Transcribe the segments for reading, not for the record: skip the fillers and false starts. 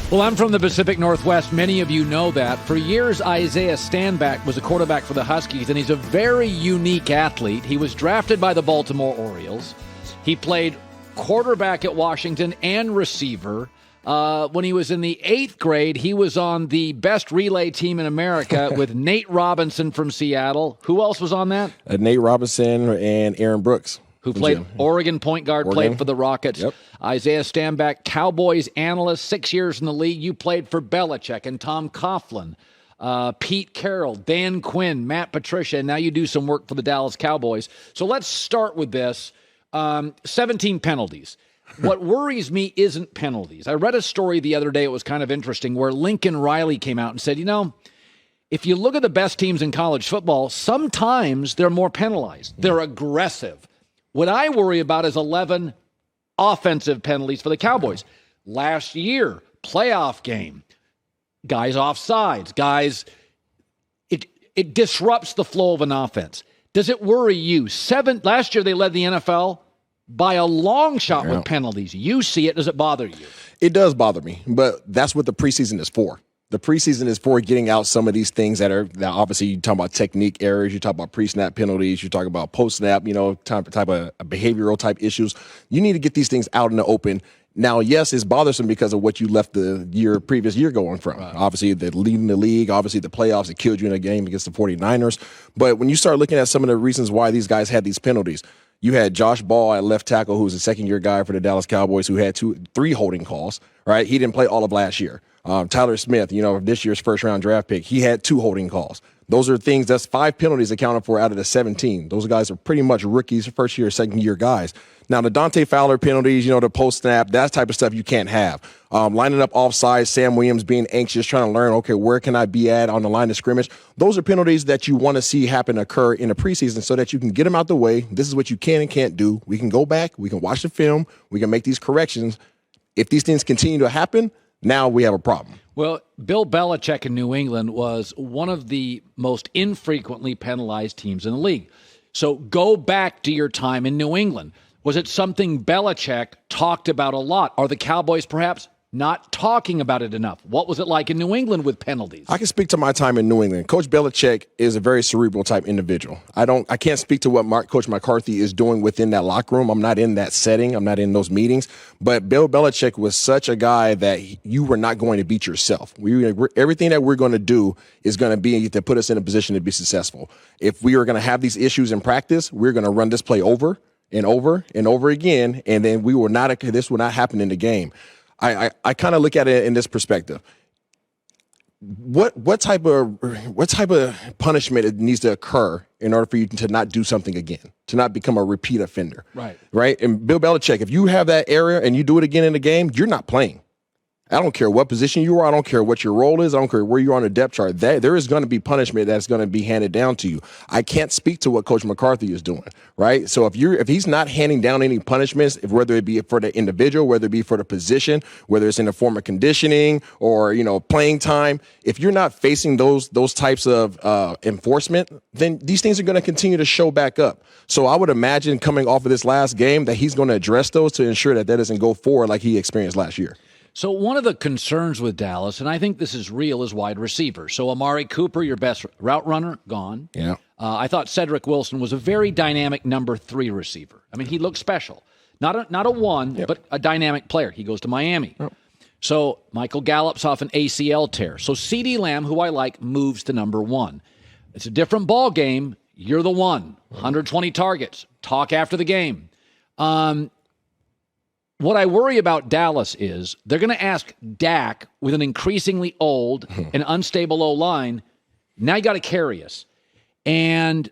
Well, I'm from the Pacific Northwest. Many of you know that. For years, Isaiah Stanback was a quarterback for the Huskies, and he's a very unique athlete. He was drafted by the Baltimore Orioles. He played quarterback at Washington and receiver. When he was in the 8th grade, he was on the best relay team in America with Nate Robinson from Seattle. Who else was on that? Nate Robinson and Aaron Brooks. Who played Oregon point guard, played for the Rockets. Yep. Isaiah Stanback, Cowboys analyst, 6 years in the league. You played for Belichick and Tom Coughlin, Pete Carroll, Dan Quinn, Matt Patricia, and now you do some work for the Dallas Cowboys. So let's start with this. 17 penalties. What worries me isn't penalties. I read a story the other day, it was kind of interesting, where Lincoln Riley came out and said, if you look at the best teams in college football, sometimes they're more penalized. They're aggressive. What I worry about is 11 offensive penalties for the Cowboys. Last year, playoff game, guys offsides, guys, it disrupts the flow of an offense. Does it worry you? Last year they led the NFL by a long shot with penalties. You see it. Does it bother you? It does bother me, but that's what the preseason is for. The preseason is for getting out some of these things that obviously you talk about technique errors, you talk about pre-snap penalties, you talk about post-snap, type of behavioral type issues. You need to get these things out in the open. Now, yes, it's bothersome because of what you left the previous year going from. Right. Obviously, the leading the league, obviously the playoffs, it killed you in a game against the 49ers. But when you start looking at some of the reasons why these guys had these penalties, you had Josh Ball at left tackle, who was a second-year guy for the Dallas Cowboys, who had 3 holding calls, right? He didn't play all of last year. Tyler Smith, this year's first-round draft pick, he had 2 holding calls. Those are things, that's 5 penalties accounted for out of the 17. Those guys are pretty much rookies, first-year, second-year guys. Now, the Dante Fowler penalties, the post-snap, that type of stuff you can't have. Lining up offside, Sam Williams being anxious, trying to learn, okay, where can I be at on the line of scrimmage? Those are penalties that you want to see occur in the preseason so that you can get them out the way. This is what you can and can't do. We can go back. We can watch the film. We can make these corrections. If these things continue to happen, now we have a problem. Well, Bill Belichick in New England was one of the most infrequently penalized teams in the league. So go back to your time in New England. Was it something Belichick talked about a lot? Are the Cowboys perhaps not talking about it enough? What was it like in New England with penalties? I can speak to my time in New England. Coach Belichick is a very cerebral type individual. I can't speak to what Coach McCarthy is doing within that locker room. I'm not in that setting. I'm not in those meetings. But Bill Belichick was such a guy that you were not going to beat yourself. Everything that we're going to do is going to be to put us in a position to be successful. If we are going to have these issues in practice, we're going to run this play over and over and over again, and then this will not happen in the game. I kind of look at it in this perspective. What type of punishment needs to occur in order for you to not do something again, to not become a repeat offender? Right. And Bill Belichick, if you have that area and you do it again in the game, you're not playing. I don't care what position you are. I don't care what your role is. I don't care where you are on the depth chart. There is going to be punishment that's going to be handed down to you. I can't speak to what Coach McCarthy is doing, right? So if he's not handing down any punishments, whether it be for the individual, whether it be for the position, whether it's in the form of conditioning or playing time, if you're not facing those types of enforcement, then these things are going to continue to show back up. So I would imagine coming off of this last game that he's going to address those to ensure that doesn't go forward like he experienced last year. So one of the concerns with Dallas, and I think this is real, is wide receiver. So Amari Cooper, your best route runner, gone. Yeah. I thought Cedric Wilson was a very dynamic number 3 receiver. I mean, he looked special. Not a one, but a dynamic player. He goes to Miami. Yep. So Michael Gallup's off an ACL tear. So CeeDee Lamb, who I like, moves to number 1. It's a different ball game. You're the one. 120 targets. Talk after the game. What I worry about Dallas is they're going to ask Dak, with an increasingly old and unstable O-line, now you got to carry us. And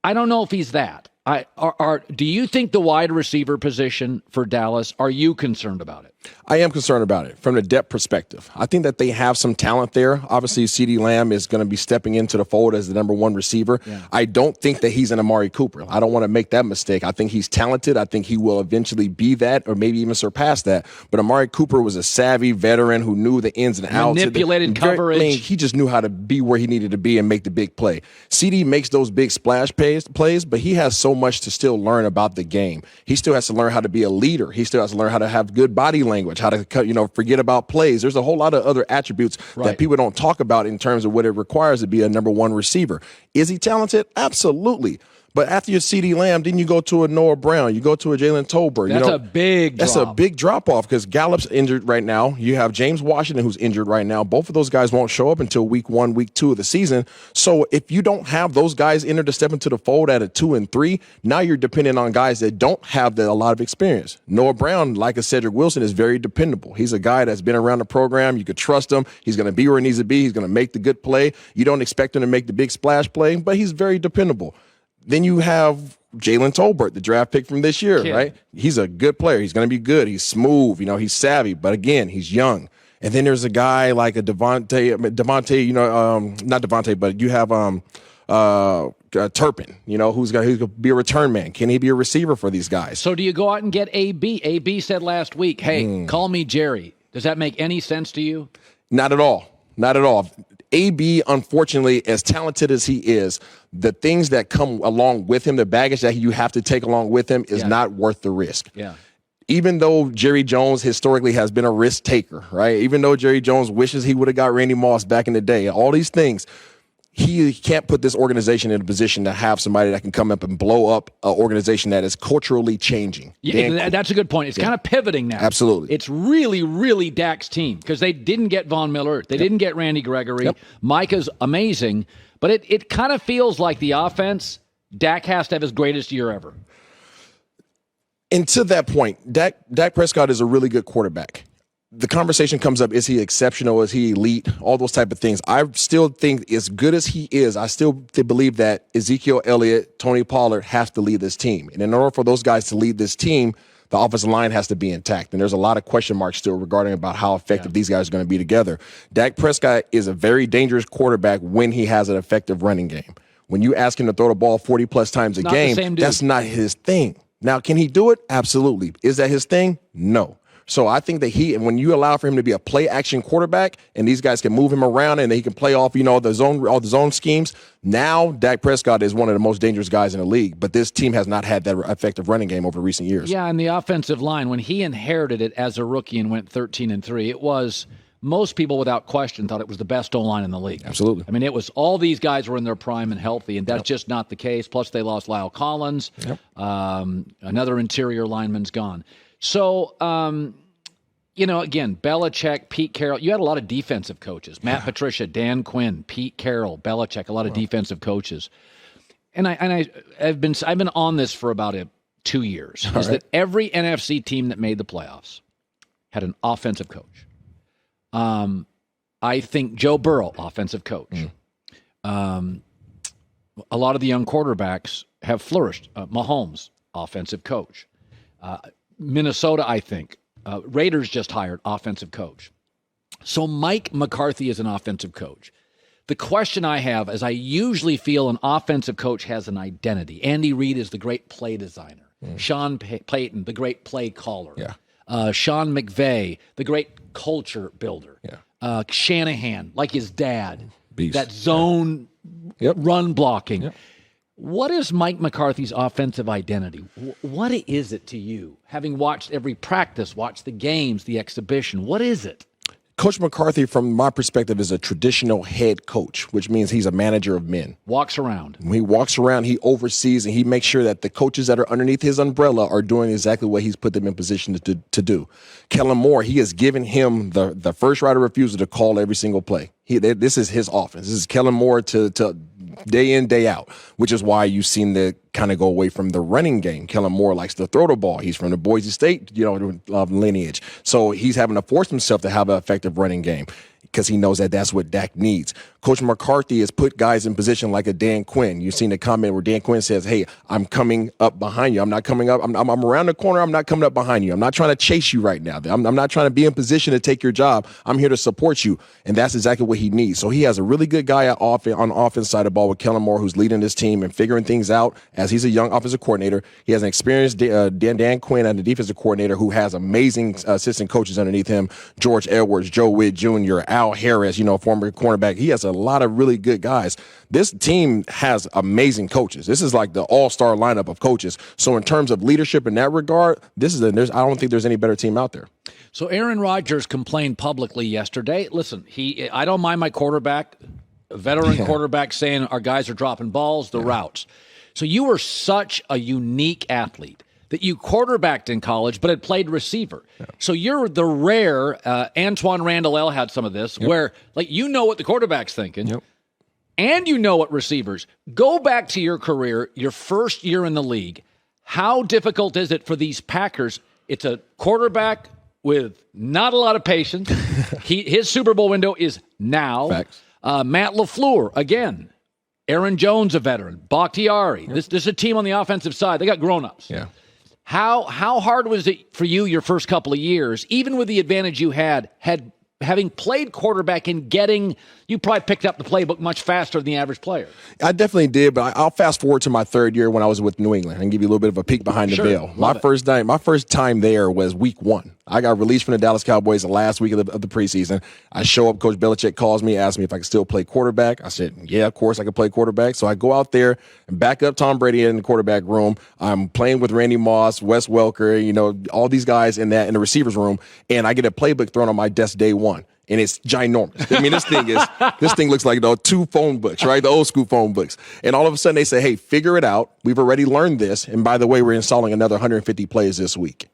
I don't know if he's that. Do you think the wide receiver position for Dallas, are you concerned about it? I am concerned about it from the depth perspective. I think that they have some talent there. Obviously, CeeDee Lamb is going to be stepping into the fold as the number 1 receiver. Yeah. I don't think that he's an Amari Cooper. I don't want to make that mistake. I think he's talented. I think he will eventually be that or maybe even surpass that. But Amari Cooper was a savvy veteran who knew the ins and outs. Manipulated coverage. He just knew how to be where he needed to be and make the big play. CeeDee makes those big splash plays, but he has so much to still learn about the game. He still has to learn how to be a leader. He still has to learn how to have good body language, how to forget about plays. There's a whole lot of other attributes that people don't talk about in terms of what it requires to be a number one receiver. Is he talented? Absolutely. But after your CeeDee Lamb, then you go to a Noah Brown, you go to a Jalen Tolbert. That's a big drop. That's a big drop-off because Gallup's injured right now. You have James Washington who's injured right now. Both of those guys won't show up until week 1, week 2 of the season. So if you don't have those guys enter to step into the fold at a 2 and 3, now you're dependent on guys that don't have a lot of experience. Noah Brown, like a Cedric Wilson, is very dependable. He's a guy that's been around the program. You could trust him. He's going to be where he needs to be. He's going to make the good play. You don't expect him to make the big splash play, but he's very dependable. Then you have Jalen Tolbert, the draft pick from this year, right? He's a good player. He's going to be good. He's smooth. He's savvy. But again, he's young. And then there's a guy like a Devontae, not Devontae, but you have Turpin, who's going to be a return man. Can he be a receiver for these guys? So do you go out and get AB? AB said last week, hey, call me Jerry. Does that make any sense to you? Not at all. Not at all. AB, unfortunately, as talented as he is, the things that come along with him, the baggage that you have to take along with him is not worth the risk. Yeah. Even though Jerry Jones historically has been a risk taker, right? Even though Jerry Jones wishes he would have got Randy Moss back in the day, all these things, he can't put this organization in a position to have somebody that can come up and blow up an organization that is culturally changing. Yeah, that's a good point. It's kind of pivoting now. Absolutely. It's really, really Dak's team because they didn't get Von Miller. They didn't get Randy Gregory. Micah's amazing, but it kind of feels like the offense, Dak has to have his greatest year ever. And to that point, Dak Prescott is a really good quarterback. The conversation comes up, is he exceptional? Is he elite? All those type of things. I still think as good as he is, I still believe that Ezekiel Elliott, Tony Pollard have to lead this team. And in order for those guys to lead this team, the offensive line has to be intact. And there's a lot of question marks still regarding about how effective these guys are going to be together. Dak Prescott is a very dangerous quarterback when he has an effective running game. When you ask him to throw the ball 40-plus times a game, that's not his thing. Now, can he do it? Absolutely. Is that his thing? No. So I think that when you allow for him to be a play action quarterback and these guys can move him around and he can play off, all the zone schemes, now Dak Prescott is one of the most dangerous guys in the league. But this team has not had that effective running game over recent years. Yeah, and the offensive line, when he inherited it as a rookie and went 13-3, it was most people without question thought it was the best O-line in the league. Absolutely. I mean, it was all these guys were in their prime and healthy, and that's just not the case. Plus, they lost Lyle Collins. Another interior lineman's gone. So, again, Belichick, Pete Carroll, you had a lot of defensive coaches. Matt Patricia, Dan Quinn, Pete Carroll, Belichick, a lot of defensive coaches. And I've been on this for about 2 years. That every NFC team that made the playoffs had an offensive coach. I think Joe Burrow, offensive coach. A lot of the young quarterbacks have flourished. Mahomes, offensive coach. Minnesota, I think. Raiders just hired offensive coach. So Mike McCarthy is an offensive coach. The question I have is I usually feel an offensive coach has an identity. Andy Reid is the great play designer. Sean Payton, the great play caller. Sean McVay, the great culture builder. Shanahan, like his dad. Beast. That zone run blocking. What is Mike McCarthy's offensive identity? What is it to you? Having watched every practice, watched the games, the exhibition, what is it? Coach McCarthy, from my perspective, is a traditional head coach, which means he's a manager of men. Walks around. When he walks around, he oversees, and he makes sure that the coaches that are underneath his umbrella are doing exactly what he's put them in position to do. Kellen Moore, he has given him the first right of refusal to call every single play. This is his offense. This is Kellen Moore to day in, day out, which is why you've seen the kind of go away from the running game. Kellen Moore likes to throw the ball. He's from the Boise State, lineage. So he's having to force himself to have an effective running game because he knows that that's what Dak needs. Coach McCarthy has put guys in position like a Dan Quinn. You've seen the comment where Dan Quinn says, hey, I'm coming up behind you. I'm not coming up. I'm around the corner. I'm not coming up behind you. I'm not trying to chase you right now. I'm not trying to be in position to take your job. I'm here to support you. And that's exactly what he needs. So he has a really good guy on the offense side of the ball with Kellen Moore, who's leading this team and figuring things out as he's a young offensive coordinator. He has an experienced Dan Quinn and the defensive coordinator who has amazing assistant coaches underneath him. George Edwards, Joe Witt Jr., Al Harris, former cornerback. He has a lot of really good guys. This team has amazing coaches. This is like the all-star lineup of coaches. So in terms of leadership in that regard, I don't think there's any better team out there. So Aaron Rodgers complained publicly yesterday. Listen, I don't mind my quarterback, a veteran quarterback, saying our guys are dropping balls, the routes. So you were such a unique athlete that you quarterbacked in college, but had played receiver. Yeah. So you're the rare, Antoine Randall L had some of this, where like you know what the quarterback's thinking, and you know what receivers. Go back to your career, your first year in the league. How difficult is it for these Packers? It's a quarterback with not a lot of patience. His Super Bowl window is now. Facts. Matt LaFleur, again. Aaron Jones, a veteran. Bakhtiari. This is a team on the offensive side. They got grown-ups. Yeah. How hard was it for you your first couple of years, even with the advantage you had having played quarterback and you probably picked up the playbook much faster than the average player? I definitely did, but I'll fast forward to my third year when I was with New England and give you a little bit of a peek behind the veil. My first time there was week 1. I got released from the Dallas Cowboys the last week of the preseason. I show up, Coach Belichick calls me, asks me if I can still play quarterback. I said, yeah, of course I can play quarterback. So I go out there and back up Tom Brady in the quarterback room. I'm playing with Randy Moss, Wes Welker, all these guys in the receivers room, and I get a playbook thrown on my desk day 1. And it's ginormous. I mean, this thing looks like 2 phone books, right? The old school phone books. And all of a sudden they say, hey, figure it out. We've already learned this. And by the way, we're installing another 150 plays this week.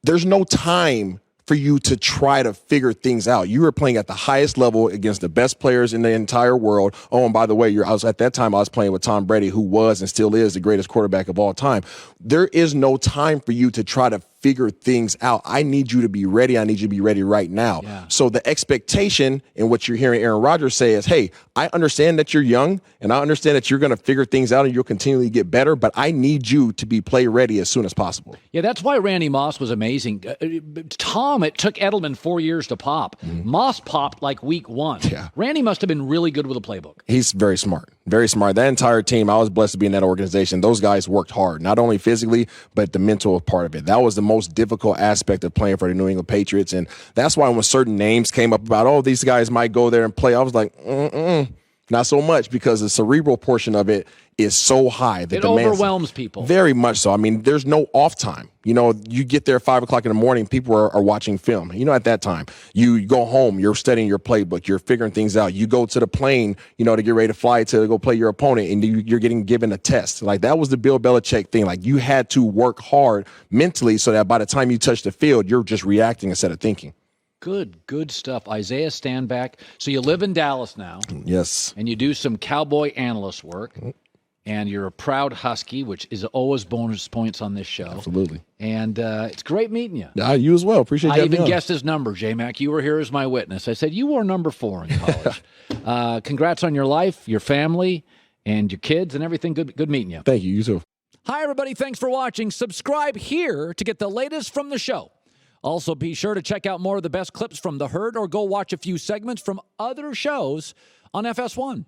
There's no time for you to try to figure things out. You were playing at the highest level against the best players in the entire world. Oh, and by the way, at that time I was playing with Tom Brady, who was and still is the greatest quarterback of all time. There is no time for you to try to figure things out. I need you to be ready. I need you to be ready right now. Yeah. So the expectation in what you're hearing Aaron Rodgers say is, hey, I understand that you're young and I understand that you're going to figure things out and you'll continually get better, but I need you to be play ready as soon as possible. Yeah, that's why Randy Moss was amazing. Tom, it took Edelman 4 years to pop. Mm-hmm. Moss popped like week 1. Yeah. Randy must have been really good with a playbook. He's very smart. Very smart. That entire team, I was blessed to be in that organization. Those guys worked hard, not only physically, but the mental part of it. That was the most difficult aspect of playing for the New England Patriots. And that's why when certain names came up about, oh, these guys might go there and play, I was like, not so much, because the cerebral portion of it is so high. It overwhelms people. Very much so. I mean, there's no off time. You get there at 5 o'clock in the morning, people are watching film. At that time, you go home, you're studying your playbook, you're figuring things out. You go to the plane, to get ready to fly to go play your opponent, and you're getting given a test. Like, that was the Bill Belichick thing. Like, you had to work hard mentally so that by the time you touch the field, you're just reacting instead of thinking. Good stuff. Isaiah Stanback. So you live in Dallas now. Yes. And you do some cowboy analyst work. And you're a proud Husky, which is always bonus points on this show. Absolutely. And it's great meeting you. You as well. Appreciate you. I even guessed his number, J-Mac. You were here as my witness. I said, you were number 4 in college. Congrats on your life, your family, and your kids and everything. Good meeting you. Thank you. You too. Hi, everybody. Thanks for watching. Subscribe here to get the latest from the show. Also, be sure to check out more of the best clips from The Herd or go watch a few segments from other shows on FS1.